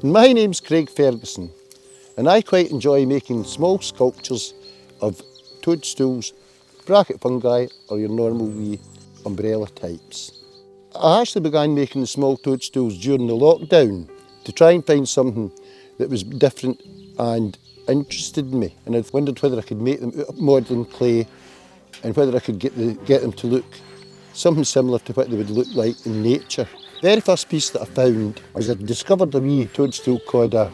My name's Craig Ferguson, and I quite enjoy making small sculptures of toadstools, bracket fungi, or your normal wee umbrella types. I actually began making the small toadstools during the lockdown to try and find something that was different and interested me. And I wondered whether I could make them out of modelling clay and whether I could get them to look something similar to what they would look like in nature. The very first piece that I found was I discovered a wee toadstool called a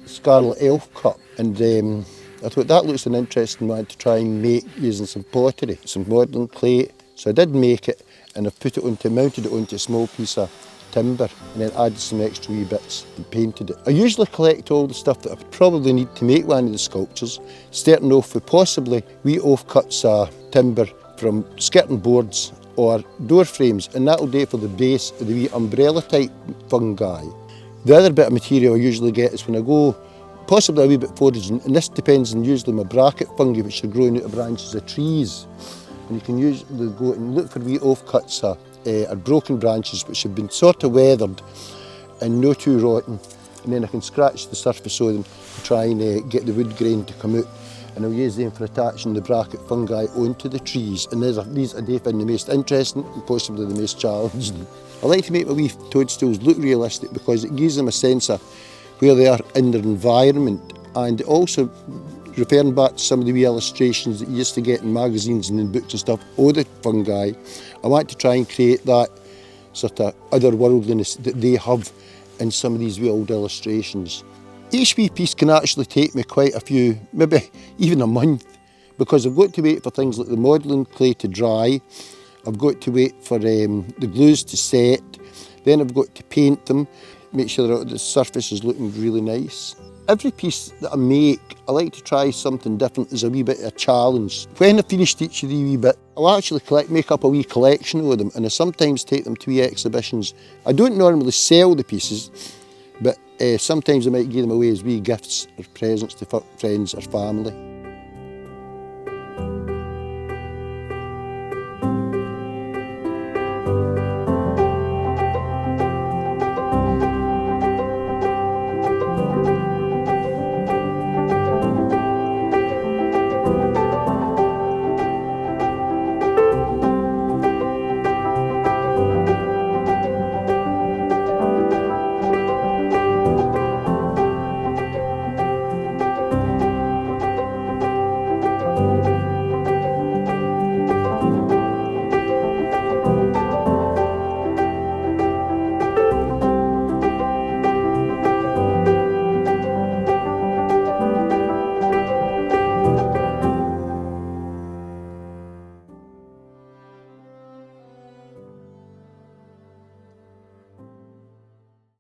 scarlet elf cup, and I thought that looks an interesting one to try and make using some pottery, some modelling clay. So I did make it, and I've mounted it onto a small piece of timber and then added some extra wee bits and painted it. I usually collect all the stuff that I would probably need to make one of the sculptures, starting off with possibly wee offcuts of timber from skirting boards or door frames, and that'll do for the base of the wee umbrella type fungi. The other bit of material I usually get is when I go possibly a wee bit foraging, and this depends on usually my bracket fungi which are growing out of branches of trees. And you can usually go and look for wee offcuts or broken branches which have been sort of weathered and no too rotten, and then I can scratch the surface of them to try and get the wood grain to come out, and I'll use them for attaching the bracket fungi onto the trees. And these I do find the most interesting and possibly the most challenging. I like to make my wee toadstools look realistic because it gives them a sense of where they are in their environment, and also referring back to some of the wee illustrations that you used to get in magazines and in books and stuff, of the fungi, I want to try and create that sort of otherworldliness that they have in some of these wee old illustrations. Each wee piece can actually take me quite a few, maybe even a month, because I've got to wait for things like the modelling clay to dry, I've got to wait for the glues to set, then I've got to paint them, make sure that the surface is looking really nice. Every piece that I make, I like to try something different as a wee bit of a challenge. When I've finished each of the wee bit, I'll actually make up a wee collection of them, and I sometimes take them to wee exhibitions. I don't normally sell the pieces, but sometimes I might give them away as wee gifts or presents to friends or family.